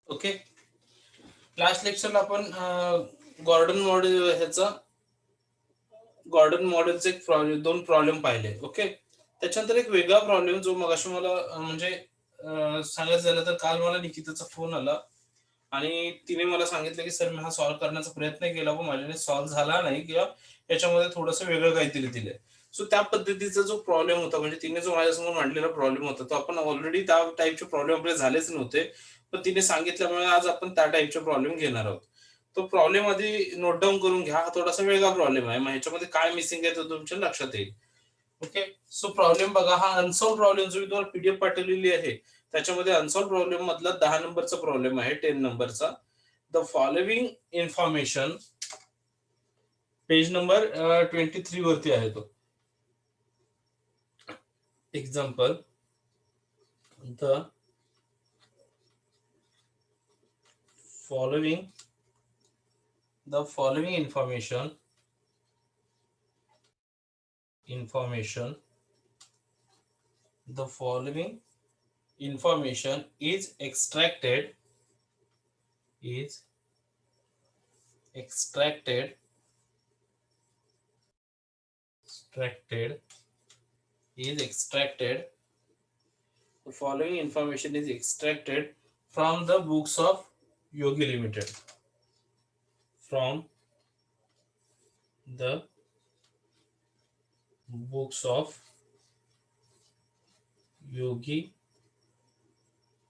Okay. Last लेक्चरला आपण Gordon model ह्याचा Gordon मॉडेलचे दोन प्रॉब्लेम पाहिले. ओके. त्याच्यानंतर एक वेगळा प्रॉब्लेम जो मगाशी मला म्हणजे सांगायचं झालं तर काल मला निकिताचा फोन आला आणि तिने मला सांगितलं की सर मी हा सॉल्व्ह करण्याचा प्रयत्न केला पण माझ्याने सॉल्व्ह झाला नाही किंवा याच्यामध्ये थोडंसं वेगळं काहीतरी दिलंय. सो त्या पद्धतीचा जो प्रॉब्लेम होता म्हणजे तिने जो माझ्यासमोर मांडलेला प्रॉब्लेम होता तो आपण ऑलरेडी त्या टाईपचे प्रॉब्लेम आपले झालेच नव्हते. पण तिने सांगितल्यामुळे आज आपण त्या टाईपचे प्रॉब्लेम घेणार आहोत. तो प्रॉब्लेम आधी नोट डाऊन करून घ्या. हा थोडासा वेगळा प्रॉब्लेम आहे. मग ह्याच्यामध्ये काय मिसिंग आहे ते तुमच्या लक्षात येईल. ओके. सो प्रॉब्लेम बघा, हा अनसॉल्व प्रॉब्लेम जो मी तुम्हाला पीडीएफ पाठवलेली आहे त्याच्यामध्ये अनसॉल्व प्रॉब्लेम मधला 10 नंबरचा प्रॉब्लेम आहे, 10 नंबरचा. The following information, page number 23 वरती आहे तो. Example, the following information the following information is extracted extracted is extracted the following information is extracted from the books of Yogi Limited. From the books of Yogi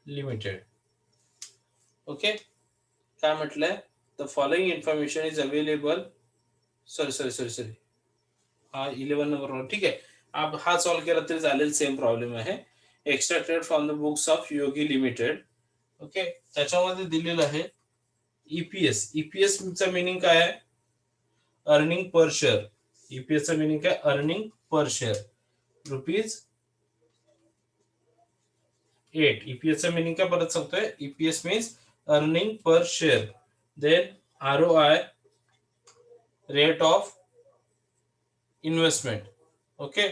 Limited. Okay. काय म्हटलंय? The following information is available. Sorry हा 11 number. ठीक आहे. हा solve केला तरी चालेल, same problem आहे. Extracted from the books of Yogi limited. Okay. त्याच्यामध्ये दिलेलं आहे ईपीएस. ईपीएस चा मिनिंग काय आहे? Earning per share. ईपीएस चा मिनिंग काय? Earning per share. Rupees 8. EPS चा मिनिंग काय परत सांगतोय? EPS means earning per share. Then ROI, rate of investment. Okay.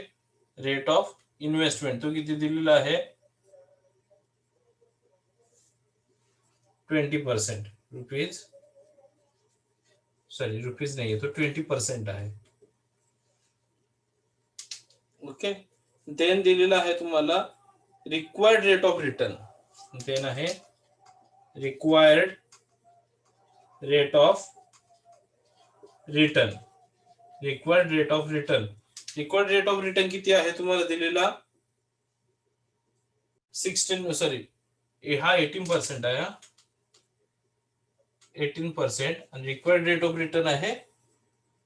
Rate of investment तो किती दिलेला आहे? 20%. रुपीज नाहीये तो 20% आहे. ओके. देन दिलेला आहे तुम्हाला required rate of return. Then आहे required rate of return. Required rate of return किती आहे तुम्हाला दिलेला? 18% आहे. 18% आणि रिक्वायर्ड रेट ऑफ रिटर्न आहे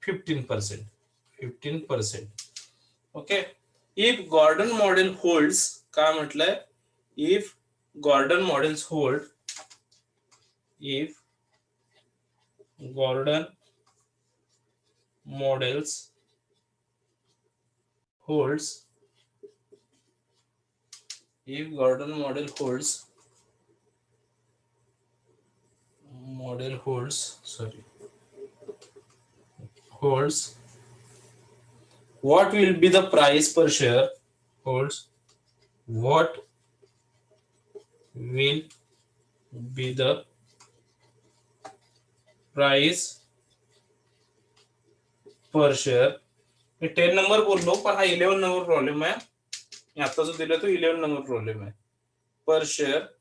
15%. Okay. If Gordon model holds, काय म्हटलंय? If Gordon models hold, if Gordon models holds, if Gordon model holds what will be the price per share? What will be the price per share? Me 10 number बोललो पण हा 11 number problem आहे. मी आता जो दिला तो 11 नंबर प्रॉब्लेम आहे. Per share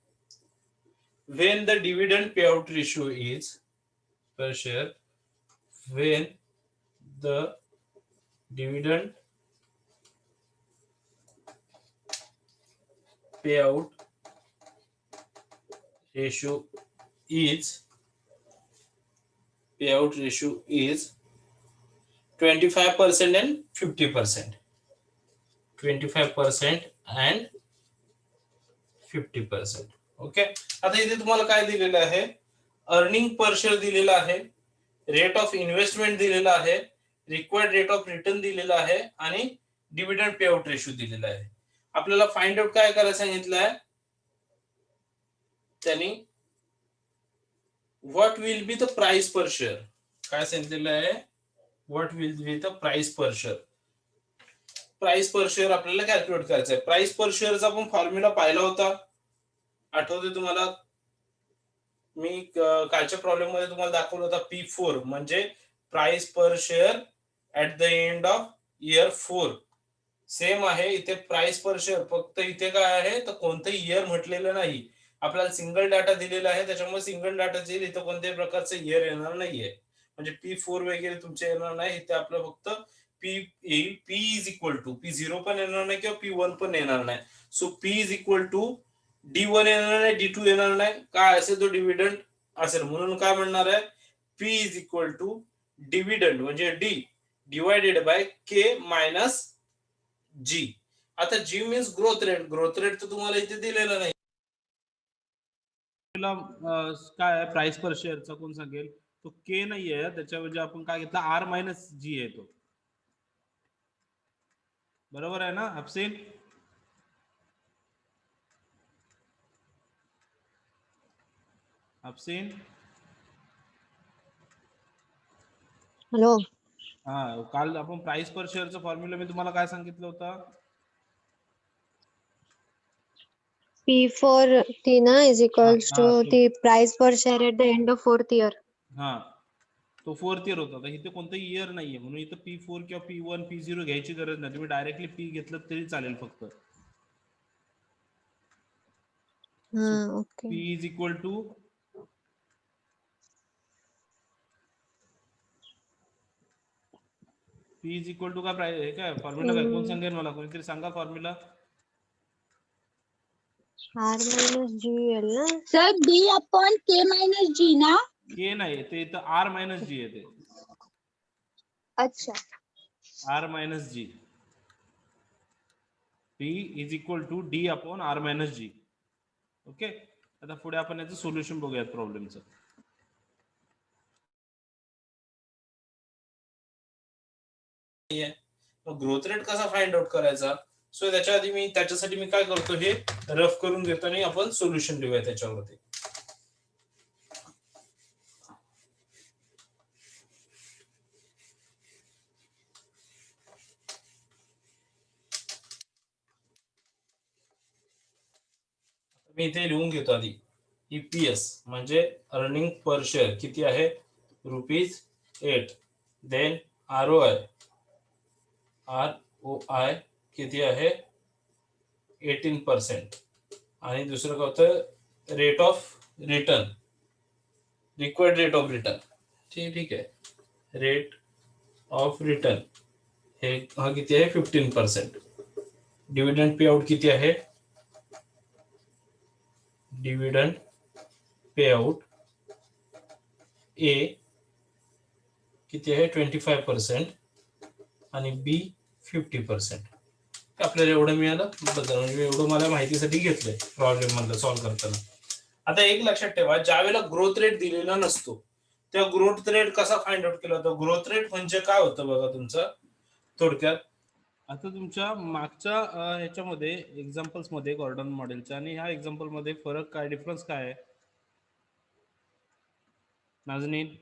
when the dividend payout ratio is, per share when the dividend payout ratio is 25% and 50%. 25% and 50%. Okay. आता इथे तुम्हाला काय दिलेलं आहे? अर्निंग पर शेअर दिलेला आहे, रेट ऑफ इन्व्हेस्टमेंट दिलेला आहे, रिक्वायर्ड रेट ऑफ रिटर्न दिलेला आहे आणि डिव्हिडंड पेआउट रेशो दिलेला आहे. आपल्याला फाइंड आउट काय करायला सांगितलंय त्यांनी? What will be the price per share. काय सांगितलेलं आहे? What will be the price per share. Price per share आपल्याला कॅल्क्युलेट करायचं आहे. प्राइस पर शेअरचा आपण फॉर्म्युला पाहिला होता, आठवते तुम्हाला? मी कालच्या प्रॉब्लेम मध्ये तुम्हाला दाखवलं होता P4 म्हणजे price per share at the end of year 4. Same आहे इथे प्राइस पर शेअर, फक्त इथे काय आहे तर कोणतंही इयर म्हटलेलं नाही. आपल्याला सिंगल डाटा दिलेला आहे, त्याच्यामुळे सिंगल डाटा येईल, इथं कोणत्याही प्रकारचं इयर येणार नाहीये. म्हणजे P4 वगैरे तुमचे येणार नाही. इथे आपलं फक्त पी येईल. P is equal to P0 पण येणार नाही किंवा P1 पण येणार नाही. So P is equal to D1 येणार नाही, D2 येणार नाही. काय असेल तो डिव्हिडंड असेल, म्हणून काय म्हणणार आहे, P is equal to dividend म्हणजे D divided by K minus g. आता g means growth rate. Growth rate तर तुम्हाला इथे दिलेला नाही. काय आहे प्राइस पर शेअरचा कोण सांगेल, तो के नाही आहे, त्याच्याऐवजी आपण काय घेतला आर मायनस जी आहे तो. बरोबर आहे ना अफसेन? अफसेन हॅलो. हा, काल आपण प्राइस पर शेअरचा फॉर्म्युला मी तुम्हाला काय सांगितलं होतं? P4 T ना is equals to हा the price per share at the end of 4th year. हा, तो 4th इयर होता. इथे कोणतंही इयर नाहीये, म्हणून इथं P4 किंवा P1 P0 घ्यायची गरज नाही. तुम्ही डायरेक्टली P घेतलं तरी चालेल फक्त. Okay. P is equal to P is equal to काय प्राइस आहे काय फॉर्म्युला काय कोण सांगेल मला, कोणीतरी सांगा फॉर्म्युला. R minus GL ना. Sir D upon K minus G ना. के नाही, ते इथं आर मायनस जी येते. अच्छा. R minus G. P is equal to D upon R minus G. Okay, आता पुढे आपण याचं सोल्युशन बघूयात प्रॉब्लेमचं. ग्रोथ रेट कसा फाइंड आउट करायचा, सो त्याच्यासाठी मी काय करतो, हे रफ करून घेतो आणि आपण सोल्युशन लिहूया त्याच्यावरती. मी इथे लिहून घेतो आधी. EPS म्हणजे अर्निंग पर शेअर किती आहे, ₹8. देन ROI किती आहे, 18%. आणि दुसरं काय होतं, rate of return, required rate of return. ठीक आहे, रेट ऑफ रिटर्न हा किती आहे, 15%. डिव्हिडंड पे आउट किती आहे, डिव्हिडंड पे आउट ए किती आहे, 25% आणि बी 50%. आपल्याला एवढं मिळालं बद्दल, म्हणजे एवढं मला माहितीसाठी घेतलंय प्रॉब्लेम मधलं सॉल्व्ह करताना. आता एक लक्षात ठेवा, ज्या वेळेला ग्रोथ रेट दिलेला नसतो तेव्हा ग्रोथ रेट कसा फाइंड आउट केला जातो. ग्रोथ रेट म्हणजे काय होतं बघा तुमचं थोडक्यात. आता तुमच्या मागच्या ह्याच्यामध्ये एक्झाम्पल्स मध्ये गॉर्डन मॉडेलच्या आणि ह्या एक्झाम्पल मध्ये फरक काय, डिफरन्स काय आहे नाजनीन?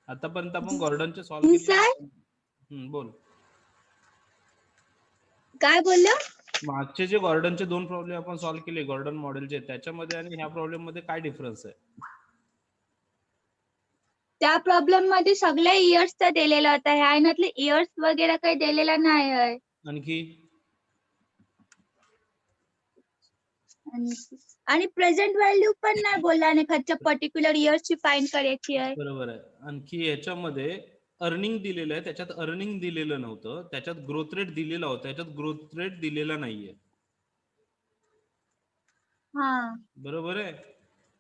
आतापर्यंत आपण गॉर्डनचे सॉल्व्ह केले. बोल काय बोललो? मागचे जे गॉर्डनचे 2 प्रॉब्लेम आपण सॉल्व्ह केले गॉर्डन मॉडेलचे, त्याच्यामध्ये आणि ह्या प्रॉब्लेम मध्ये काय डिफरन्स आहे? त्या प्रॉब्लेम मध्ये सगळ्या इयर्सचा दिलेला होता, ह्या यातले इयर्स वगैरे काही दिलेला नाही आहे. आणखी आणि प्रेझेंट व्हॅल्यू पण नाही बोलला, आणि खर्च पर्टिक्युलर इयर्सची फाइंड करायची आहे. बरोबर आहे. आणखी याच्यामध्ये अर्निंग दिलेलं आहे, त्याच्यात अर्निंग दिलेलं नव्हतं, त्याच्यात ग्रोथ रेट दिलेला होता, त्याच्यात ग्रोथ रेट दिलेला नाहीये. हा बरोबर आहे.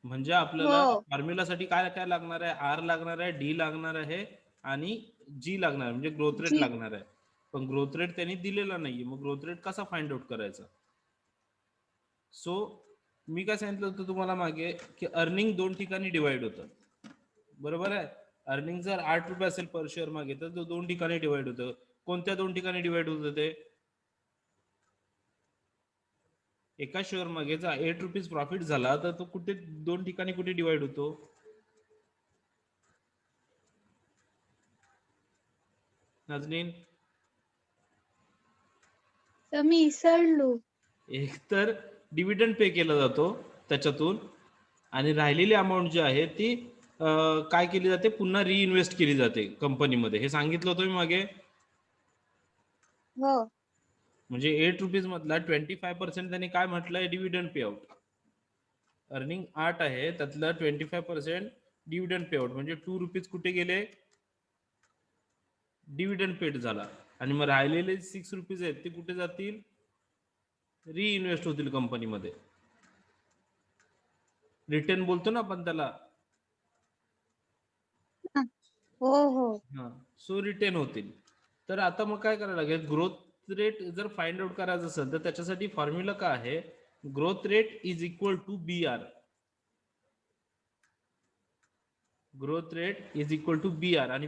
म्हणजे आपल्याला हो. फॉर्म्युलासाठी काय काय लागणार आहे, आर लागणार आहे, डी लागणार आहे आणि जी लागणार आहे, म्हणजे ग्रोथ रेट जी. लागणार आहे. पण ग्रोथ रेट त्यांनी दिलेला नाहीये, मग ग्रोथ रेट कसा फाइंड आउट करायचा? सो मी काय सांगितलं होतं तुम्हाला मागे, की अर्निंग 2 ठिकाणी डिवाइड होतं. बरोबर आहे. अर्निंग जर ₹8 असेल पर शेअर मागे, तर तो 2 ठिकाणी डिवाइड होतं. कोणत्या 2 ठिकाणी डिवाइड होतं ते? एका शेअर मागे जर ₹8 प्रॉफिट झाला तर तो कुठे 2 ठिकाणी कुठे डिवाइड होतो? नाजनीन तर मी विसरलो. एक तर डिव्हिडंड पे केला जातो त्याच्यातून, आणि राहिलेली अमाऊंट जी आहे ती काय केली जाते, पुन्हा रिइन्व्हेस्ट केली जाते कंपनीमध्ये. हे सांगितलं होतं मी मागे. हो. म्हणजे 8 रुपीज मधला 25% त्यांनी काय म्हटलंय, डिव्हिडंड पे आउट. अर्निंग 8 आहे, त्यातलं 25% डिव्हिडंड पे आउट, म्हणजे 2 रुपीज कुठे गेले, डिव्हिडंड पेड झाला. आणि मग राहिलेले 6 रुपीज आहेत ते कुठे जातील, रिइन्व्हेस्ट होतील कंपनीमध्ये. रिटर्न बोलतो ना आपण त्याला. हो हो. हा, सो रिटेन होतील. तर आता मग काय करायला लागेल, ग्रोथ रेट जर फाइंड आउट करायचं असेल तर त्याच्यासाठी फॉर्म्युला काय आहे, growth rate is equal to B R. Growth rate is equal to B R. आणि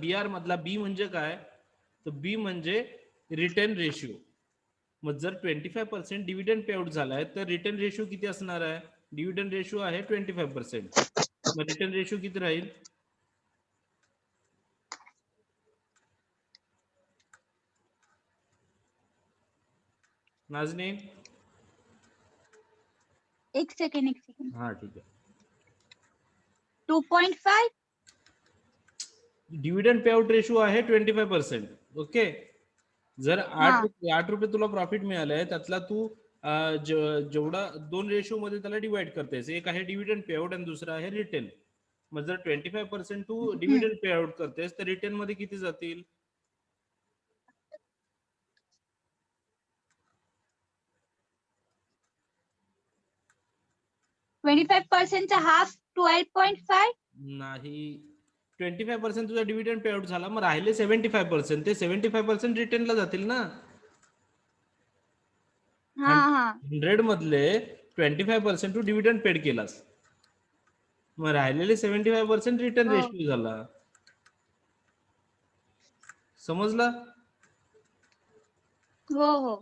बी आर मधला बी म्हणजे काय, तर बी म्हणजे रिटर्न रेशिओ. मग जर 25% डिव्हिडंड पे आउट झालाय तर रिटर्न रेशिओ किती असणार आहे, डिव्हिडंड रेशिओ आहे 25%, मग रिटर्न रेशिओ किती राहील, नाजनीन? एक सेकंड. हा ठीक आहे. 2.5. डिव्हिडंड पे आउट रेशिओ आहे 25%. ओके. जर 8 रुपये तुला प्रॉफिट मिळालंय, त्यातला तू जेवढा 2 रेशिओ मध्ये त्याला डिवाइड करतेस, एक आहे डिव्हिडंड पे आउट आणि दुसरा आहे रिटर्न. मग जर 25% तू डिव्हिडंड पे आउट करतेस तर रिटर्न मध्ये किती जातील, 25% चा हाफ 12.5. नाही, 25% तुझा डिव्हिडंड पे आउट झाला, मग राहिले 75%, ते 75% रिटर्नला जातील ना. हा हा. 100 मधले 25% तू डिव्हिडंड पेड केलास, मग राहिलेले 75% रिटर्न हो रेशिओ झाला. समजलं? हो हो.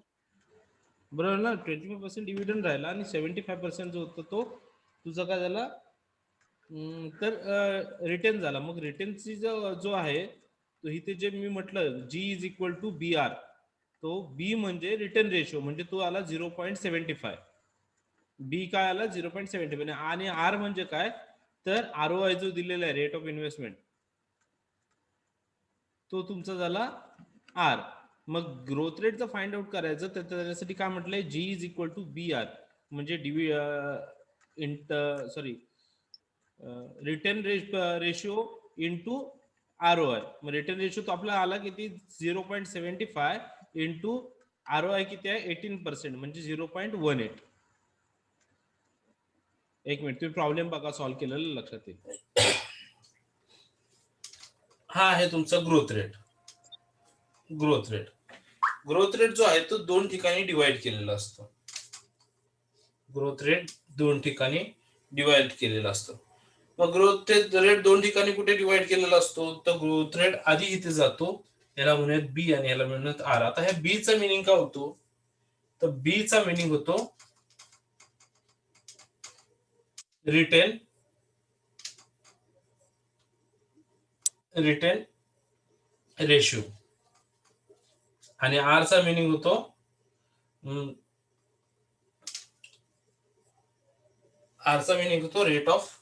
बरोबर ना. 25% डिव्हिडंड राहिला आणि 75% जो होता तो तुझा काय झाला, तर रिटर्न झाला. मग रिटर्नची जो आहे तो इथे जे मी म्हटलं g is equal to B r, तो बी म्हणजे रिटर्न रेशिओ, म्हणजे तो आला 0.75. बी काय आला 0.75. आणि आर म्हणजे काय, तर आरओआय जो दिलेला आहे, रेट ऑफ इन्व्हेस्टमेंट, तो तुमचा झाला आर. मग ग्रोथ रेट जर फाइंड आउट करायचं तर त्याच्यासाठी काय म्हटलंय, g is equal to B R, म्हणजे रिटर्न रेशिओ इंटू आरओआय. मग रिटर्न रेशिओ तो आपला आला किती, 0.75 इंटू आरओआय किती आहे 18%, म्हणजे 0.18. एक मिनिट, तुम्ही प्रॉब्लेम बघा, सॉल्व्ह केलेलं लक्षात येईल. हा आहे तुमचा ग्रोथ रेट. ग्रोथ रेट जो आहे तो 2 ठिकाणी डिवाइड केलेला असतो. ग्रोथ रेट 2 ठिकाणी डिवाइड केलेला असतो. मग ग्रोथ रेट 2 ठिकाणी कुठे डिवाइड केलेला असतो, तर ग्रोथ रेट आधी इथे जातो, याला म्हणूयात बी आणि याला म्हणूयात आर. आता ह्या बी चा मिनिंग काय होतो, तर बी चा मिनिंग होतो रिटेल रेशिओ, आणि आर चा मिनिंग होतो रेट ऑफ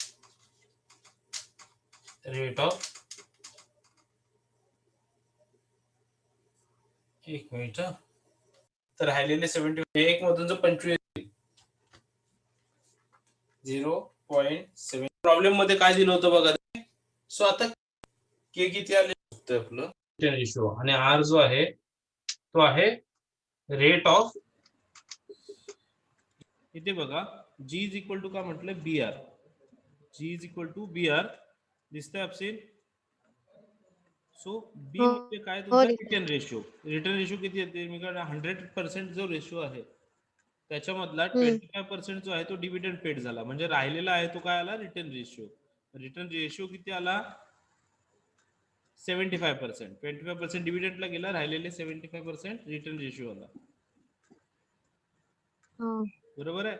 एक मिनिट. तर राहिलेले 71 मधून जर 25 0.7 प्रॉब्लेम मध्ये काय दिलं होतं बघा. सो आता के किती आले आपलं रेशिओ, आणि आर जो आहे तो आहे रेट ऑफ, इथे बघा जी इज इक्वल टू काय म्हटलं, b r. G is equal to B r दिसतंय आपसेल. सो बी म्हणजे काय, तुमचा रिटर्न रेशिओ. रिटर्न रेशिओ किती येते, मी काय 100% जो रेशिओ आहे त्याच्यामधला 25% जो आहे तो डिव्हिडंड पेड झाला, म्हणजे राहिलेला आहे तो काय आला, रिटर्न रेशिओ. रिटर्न रेशिओ किती आला, 75%. 25% डिव्हिडंडला गेला, राहिलेले 75% रिटर्न रेशिओ आला. बरोबर आहे.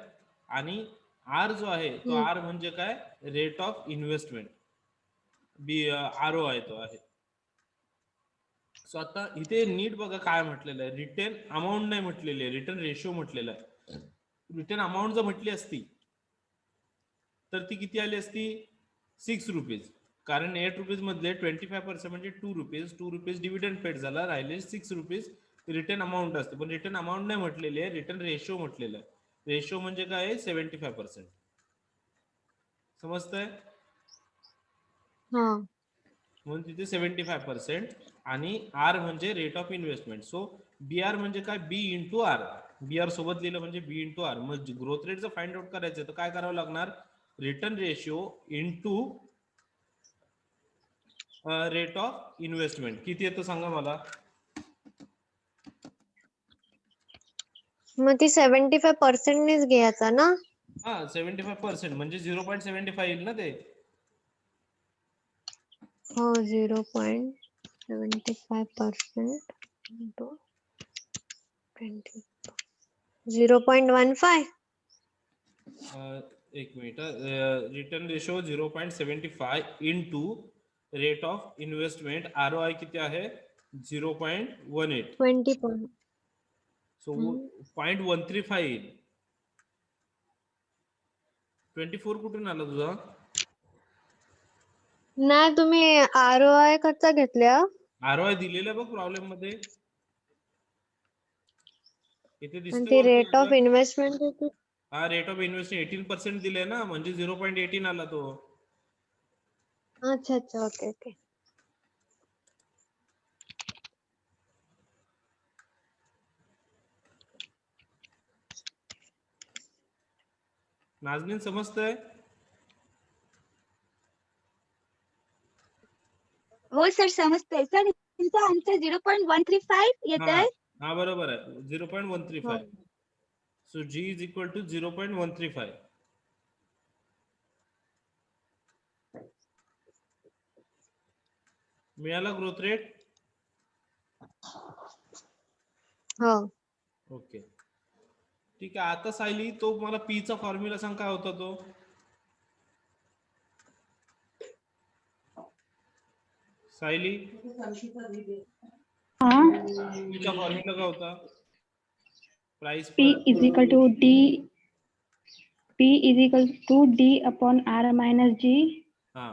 आणि आर जो आहे तो आर म्हणजे काय, rate of investment, B ROI तो आहे. सो आता इथे नीट बघा काय म्हटलेलं आहे, रिटर्न अमाऊंट नाही म्हटलेली आहे, रिटर्न रेशिओ म्हटलेलं आहे. रिटर्न अमाऊंट जर म्हटली असती तर ती किती आली असती 6 रुपीज, कारण 8 रुपीज मधले 25% म्हणजे 2 रुपीज डिव्हिडंड पेड झाला, राहिले 6 रुपीज रिटर्न अमाऊंट असते. पण रिटर्न अमाऊंट नाही म्हटलेली आहे, रिटर्न रेशो म्हटलेलं आहे. रेशो म्हणजे काय आहे 75%. समजतंय? हा म्हणून तिथे 75% आणि आर म्हणजे rate of investment. So B R म्हणजे काय, B into R. B R सोबत लिहिलं म्हणजे बी इंटू आर. मग ग्रोथ रेट जर फाइंड आउट करायचं तर काय करावं लागणार, return ratio into rate of investment. किती येतं सांगा मला. मग ती 75% घ्यायचा ना. हा 75% म्हणजे 0.75 येईल ना ते. हो 0.75% into 20 0.15. एक minute. Return ratio 0.75 into rate of investment, R O I किती आहे 0.18. 20 point. सो 0.135 येईल. 24 कुठून आला तुझा. नाही तुम्ही ROI कसा घेतल्या. आर ओ आय दिलेला बघ प्रॉब्लेम मध्ये, इथे आणि दिसतं ती वरती रेट ऑफ आलं. इन्व्हेस्टमेंट होती. हा रेट ऑफ इन्व्हेस्टमेंट 18% दिले ना, म्हणजे 0.18 आला तो. अच्छा अच्छा ओके ओके. नाजनीन समजतंय. हो सर समजतंय. सर तुमचा आन्सर 0.135 येत हा आहे. हा बरोबर आहे 0.135. हो. So G is equal to 0.135. मिळाला ग्रोथ रेट. हो ओके ठीक आहे. आता सायली तो मला पी चा फॉर्म्युला सांग, काय होता तो. सायली पी चा फॉर्म्युला काय होता. Price P per is equal to D. P is equal to D upon R minus G. हा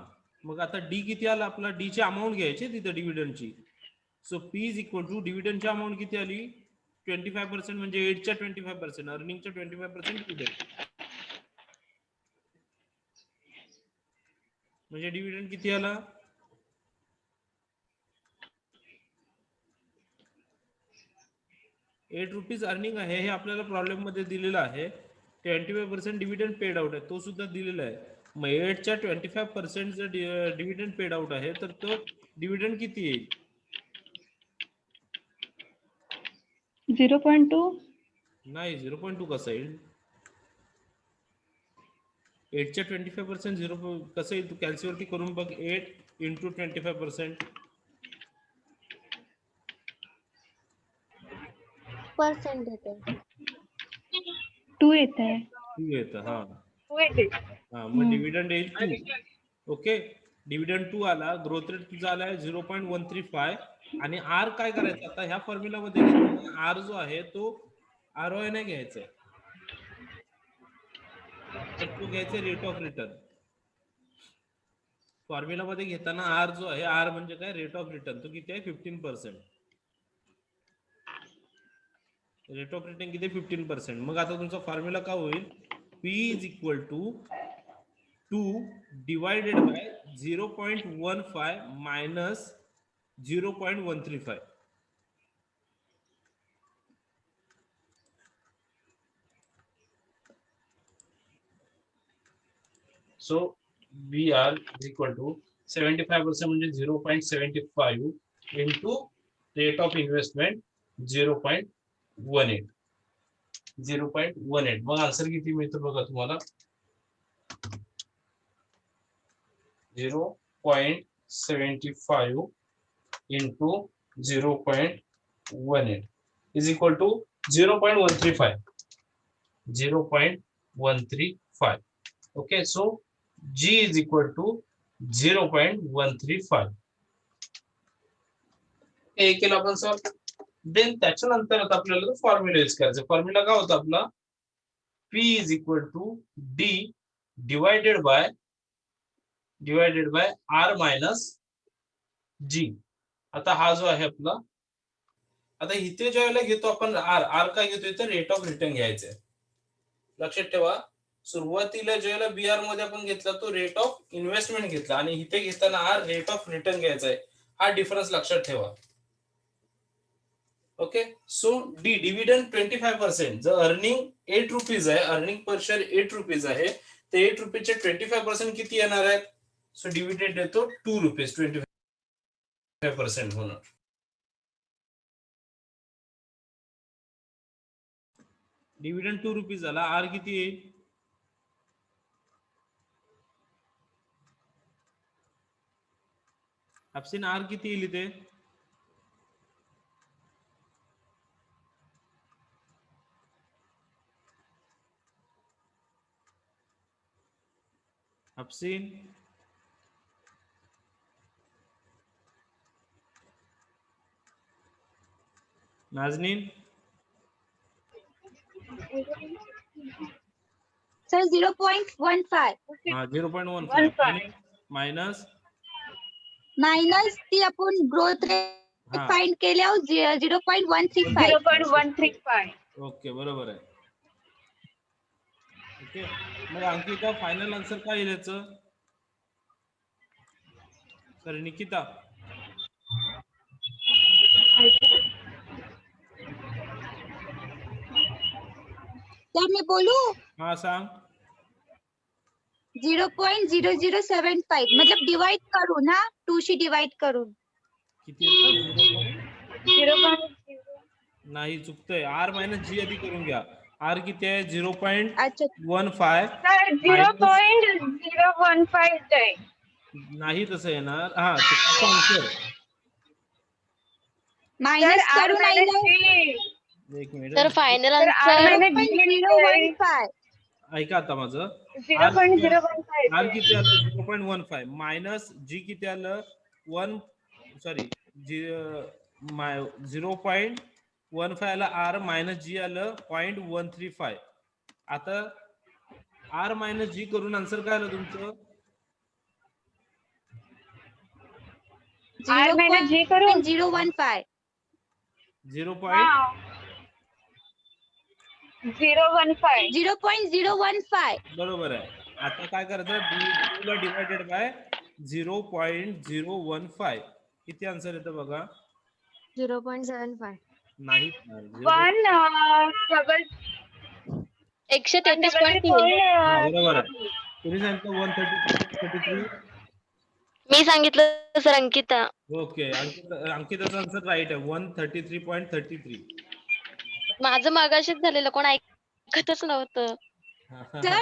मग आता डी किती आला आपला, डी ची अमाऊंट घ्यायची तिथे डिव्हिडंडची. So p is equal to डिव्हिडंडची अमाऊंट किती आली 25% म्हणजे 8 च्या 25%, अर्निंगच्या 25% डिव्हिडंड. म्हणजे डिव्हिडंड किती आला 8 रुपीज अर्निंग आहे. हे आपल्याला प्रॉब्लेम मध्ये दिलेलं आहे. 25% डिव्हिडंड पेड आउट आहे, तो सुद्धा दिलेला आहे. मग 8 च्या 25% जर डिव्हिडंड पेड आउट आहे तर तो डिव्हिडंड किती येईल. 0.2. नाही 0.2 कसं येईल. 8 च्या 25% 0 कसं येईल, तू कॅल्क्युलेट करून बघ. 8 इंटू 25% पर्सेंट येते. 2 येत आहे. 2 येतं. हा मग डिव्हिडंड येईल 2. ओके डिव्हिडंड 2 आला. ग्रोथ रेट तुझा आला 0.135. आणि आर काय करायचं आता ह्या फॉर्म्युला मध्ये घेताना आर जो आहे तो आर ओ आय नाही घ्यायचा आहे, तर तो घ्यायचा रेट ऑफ रिटर्न. फॉर्म्युला मध्ये घेताना आर जो आहे, आर म्हणजे काय रेट ऑफ रिटर्न, तो किती आहे 15%. रेट ऑफ रिटर्न किती 15%. मग आता तुमचा फॉर्म्युला काय होईल, P is equal to 2 divided by 0.15 minus 0.135. So B R is equal to 75% म्हणजे 0.75 इंटू रेट ऑफ इन्व्हेस्टमेंट 0.18. 0.18. मग आन्सर किती मिळतो बघा तुम्हाला. 0.75 into 0.18 is equal to 0.135. 0.135. Okay so G is equal to 0.135. हे केलं आपण सर. देन त्याच्यानंतर आता आपल्याला फॉर्म्युला यूज करायचा. फॉर्म्युला काय होता आपला P is equal to D divided by R minus G. आता हा जो आहे आपला, आता इथे ज्या वेळेला घेतो आपण R काय घेतोय तर रेट ऑफ रिटर्न घ्यायचंय. लक्षात ठेवा, सुरुवातीला ज्यावेळेला BR मध्ये आपण घेतला तो रेट ऑफ इन्व्हेस्टमेंट घेतला आणि इथे घेताना R रेट ऑफ रिटर्न घ्यायचा आहे. हा डिफरन्स लक्षात ठेवा. Okay, so D dividend 25%. जर अर्निंग 8 रुपीज आहे, अर्निंग पर शेअर 8 रुपीज आहे, ते 8 रुपीजचे 25% किती येणार आहेत? सो डिव्हिडंड येतो 2 रुपीज, 25% होणार. डिव्हिडंड 2 रुपीज झाला. आर किती येईल? ऑप्शन आर किती येईल इथे? ऑप्शन नाजनीन सर 0.15 हा 0.15 मायनस ती आपण ग्रोथ रेट हा. फाइंड केल्यावर 0.135. 0.135. ओके, बरोबर आहे. ओके, मग अंकिता फायनल आन्सर काय येईल याचं? तर निकिता तर मी बोलू हा सांग. 0.0075 मतलब डिवाइड करून, हा 2 शी डिवाइड करून. किती येतं? 0. नाही, चुकतंय. आर मायनस जी आधी करून घ्या. आर किती आहे? 0.15 अच्छा, सर 0.015 आहे. नाही तसं येणार. हा चुकीचा आन्सर. मायनस सर करून आलेलं एक मिनिट तर फायनल तर आन्सर 0.015. ऐका आता माझं. 0.015 आर किती आलं? 0.15 मायनस जी किती आलं? 0.15 आलं आर मायनस जी आलं 0.135. आता आर मायनस जी करून आन्सर काय आलं तुमचं? R minus G करून 0.015. 0.015 0.015. बरोबर आहे. आता काय करायचं? ला डिवायडेड बाय 0.015 किती आन्सर येतं बघा? 0.75. नाही 133.3. बरोबर आहे. तुम्ही सांगितलं 133. मी सांगितलं सर अंकिता. ओके, अंकिताचा आन्सर राईट आहे. 133.33. माझं मागाशीच झालेलं, कोण ऐकतच नव्हतं. सर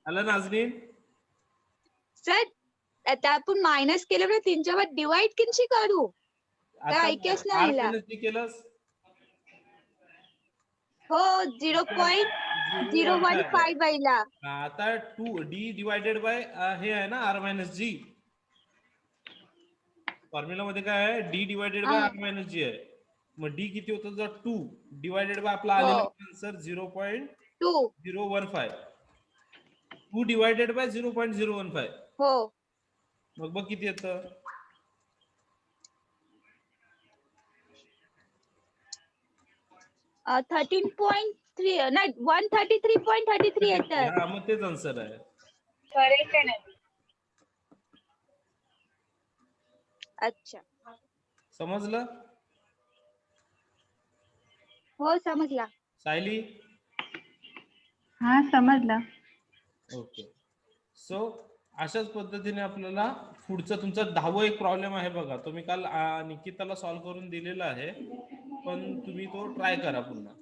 आलं नाजनीन? सर आता आपण मायनस केलं ना, त्यांच्यावर डिवाइड किती करू? आता ऐकच नाही आर आला. मायनस जी केलंस? हो 0.015 बाईला. आता 2 डी डिवायडेड बाय हे आहे ना आर मायनस जी. फॉर्म्युला मध्ये काय आहे? D divided by R minus G आहे. मग डी किती होतं? जर 2 डिवायडेड बाय आपला आलेला आन्सर 0.015. 2 divided bye 0.015. हो, मग बघ किती येतं? 13.3 नाही 133.33 येतं. हा मग तेच आन्सर आहे. करेक्ट आहे ना. अच्छा, समजलं? हो समजला. सायली? हा समजला. ओके, सो अशाच पद्धतीने आपल्याला पुढचा तुमचा 10वा एक प्रॉब्लेम आहे बघा. तो मी काल निकिताला सॉल्व्ह करून दिलेला आहे, पण तुम्ही तो ट्राय करा पुन्हा.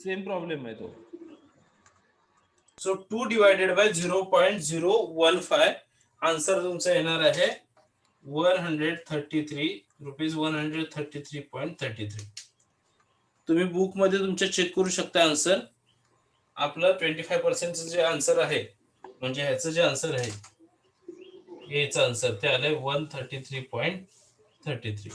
सेम प्रॉब्लेम आहे तो. सो 2 डिवायडेड बाय 0.015 आन्सर तुमचा येणार आहे 133 रुपीज 133.33. तुम्ही बुक मध्ये तुमच्या चेक करू शकता आन्सर. आपलं 25% जे आन्सर आहे, म्हणजे ह्याचं जे आन्सर आहे याचं आन्सर ते आलंय 133.33.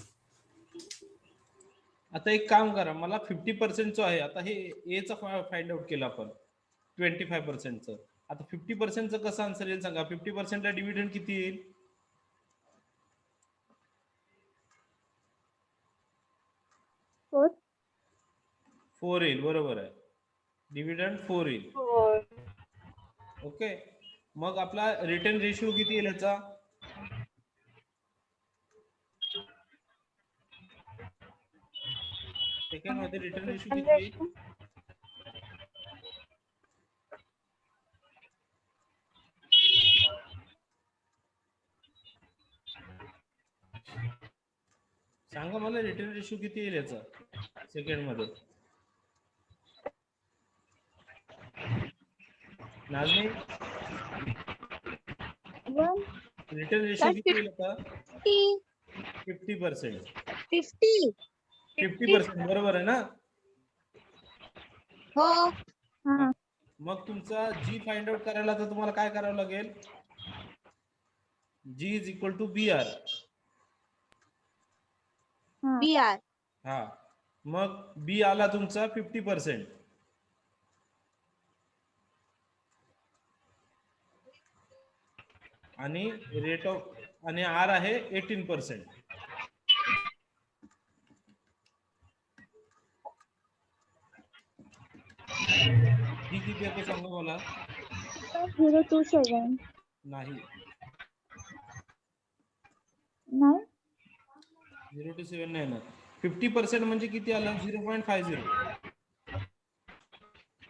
आता एक काम करा, मला 50% आहे, आता हे ए चा फाइंड आउट केला आपण 25%चं. आता 50%चं कसं आन्सर येईल सांगा? 50%ला डिव्हिडंड किती येईल? 4 येईल, बरोबर आहे. डिव्हिडंड 4 येईल. ओके, मग आपला रिटर्न रेशिओ किती येईल ह्याचा? सेकंड मध्ये रिटर्न रेशिओ किती येईल? सांगा मला, रिटर्न रेशिओ किती येईल याचा सेकंड मध्ये? नाजमी, रिटर्न रेशिओ किती येईल आता? 50%. 50%, बरोबर आहे ना? हो. मग तुमचा जी फाइंड आउट करायला तर तुम्हाला काय करावं लागेल? G is equal to B R. BR. हा, मग बी आला तुमचा 50%. आणि रेट ऑफ आणि आर आहे 18%. डी किती येतो सांगा मला? 027. नाही, नाही. 027 नाही ना. 50% म्हणजे किती आलं? 0.50.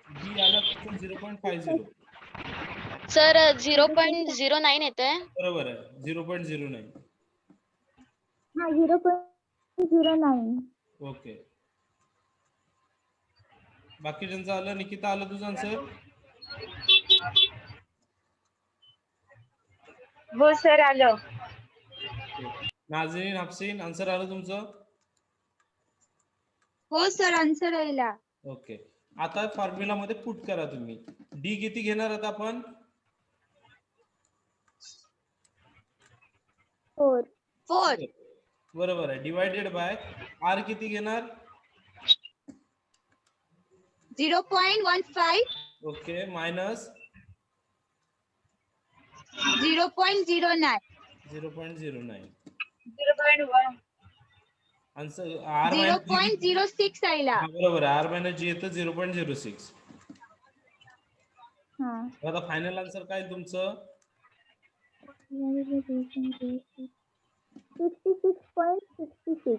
बी आला 0.50. सर 0.09 येतंय. बरोबर आहे, 0.09. हा, 0.09. ओके, बाकी ज्यांचं आलं? निकिता, आलं तुझं आन्सर? हो सर आलं. नाझरीन, हाफसीन, आन्सर आलं तुमचं? हो सर, आन्सर यायला. ओके, आता फॉर्म्युला मध्ये पुट करा तुम्ही. डी किती घेणार आता आपण? 4. बरोबर आहे. डिवायडेड बाय आर किती घेणार? 0.15. Okay, minus 0.09. 0.09. 0.1. Answer R minus 0.06 यायला. बरोबर आहे. आर मायनस जी येतं 0.06. आता फायनल आन्सर काय तुमचं? 66.66.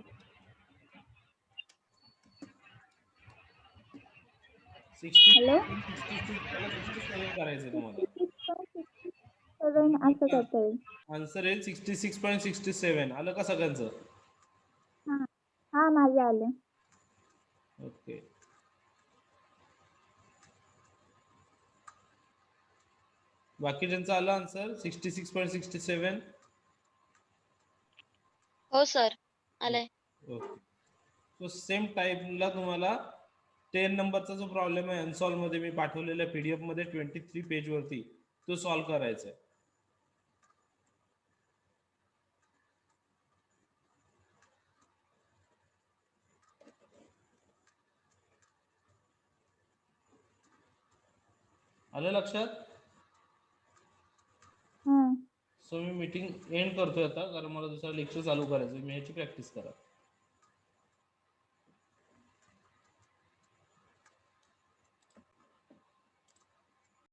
66 करायचं तुम्हाला. 66.67 असं करता येईल. आन्सर येईल 66.67. आलं का सगळ्यांचं? हा, माझे आले. ओके, बाकी ज्यांचं आलं आन्सर 66.67? हो सर आलंय. ओके, तो सेम टाईपला तुम्हाला 10 नंबरचा जो प्रॉब्लेम आहे अनसॉल्व मध्ये मी पाठवलेल्या पीडीएफ मध्ये 23 पेज वरती, तो सॉल्व्ह करायचा आहे. आलं लक्षात? सो मी मीटिंग एंड करतोय आता, कारण मला दुसरा लेक्चर चालू करायचं. मी ह्याची प्रॅक्टिस करा.